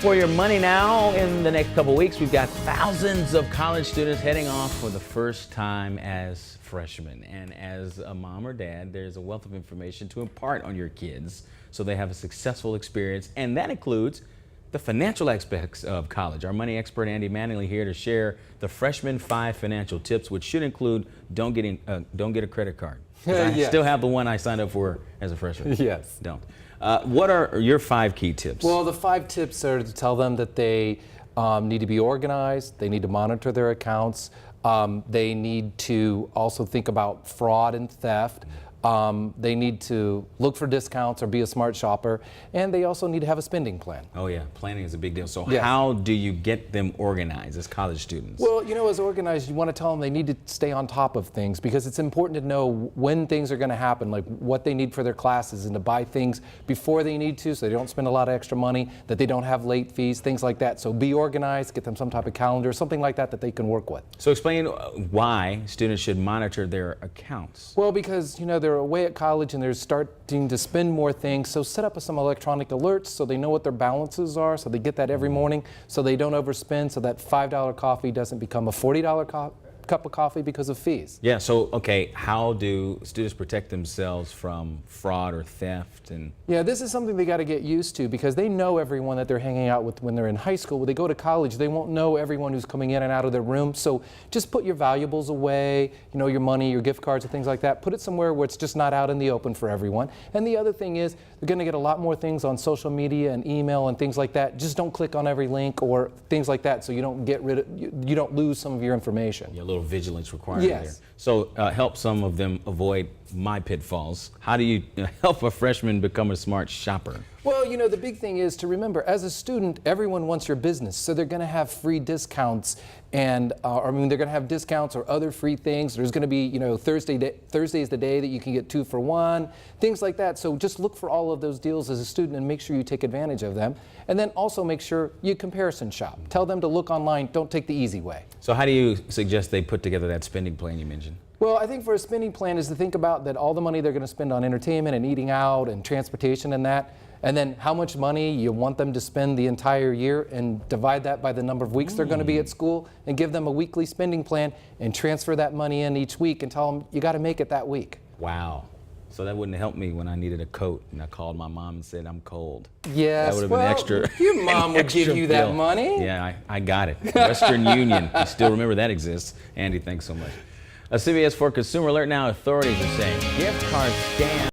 for your money now. In the next couple weeks, we've got thousands of college students heading off for the first time as freshmen. And as a mom or dad, there's a wealth of information to impart on your kids so they have a successful experience. And that includes the financial aspects of college. Our money expert, Andy Manningly, here to share the freshman 5 financial tips, which should include don't get a credit card. I still have the one I signed up for as a freshman. Yes. Don't. What are your 5 key tips? Well, the 5 tips are to tell them that they need to be organized, they need to monitor their accounts, they need to also think about fraud and theft, they need to look for discounts or be a smart shopper, and they also need to have a spending plan. Oh yeah, planning is a big deal. So Yes. how do you get them organized as college students? Well, you know, as organized, you want to tell them they need to stay on top of things because it's important to know when things are going to happen, like what they need for their classes, and to buy things before they need to so they don't spend a lot of extra money, that they don't have late fees, things like that. So be organized, get them some type of calendar, something like that that they can work with. So explain why students should monitor their accounts. Well, because, you know, they're away at college and they're starting to spend more things, so set up some electronic alerts so they know what their balances are, so they get that every morning, so they don't overspend, so that $5 coffee doesn't become a $40 cup of coffee because of fees. Yeah, so okay, how do students protect themselves from fraud or theft? And Yeah, this is something they got to get used to because they know everyone that they're hanging out with when they're in high school. When they go to college, they won't know everyone who's coming in and out of their room. So just put your valuables away, you know, your money, your gift cards and things like that. Put it somewhere where it's just not out in the open for everyone. And the other thing is they're going to get a lot more things on social media and email and things like that. Just don't click on every link or things like that so you don't get rid of, you don't lose some of your information. a little vigilance required Yes. there. So help some of them avoid my pitfalls. How do you help a freshman become a smart shopper? Well, you know, the big thing is to remember, as a student, everyone wants your business. So they're going to have free discounts and, they're going to have discounts or other free things. There's going to be, you know, Thursday is the day that you can get 2 for 1, things like that. So just look for all of those deals as a student and make sure you take advantage of them. And then also make sure you comparison shop. Tell them to look online. Don't take the easy way. So how do you suggest they put together that spending plan you mentioned? Well, I think for a spending plan is to think about that all the money they're going to spend on entertainment and eating out and transportation and that, and then how much money you want them to spend the entire year and divide that by the number of weeks they're going to be at school and give them a weekly spending plan and transfer that money in each week and tell them you got to make it that week. Wow. So that wouldn't help me when I needed a coat and I called my mom and said I'm cold. Yes, that would have been extra. Your mom would give you that bill. money. Yeah, I got it. Western Union. You still remember that exists. Andy, thanks so much. A CBS 4 Consumer Alert now. Authorities are saying gift card scams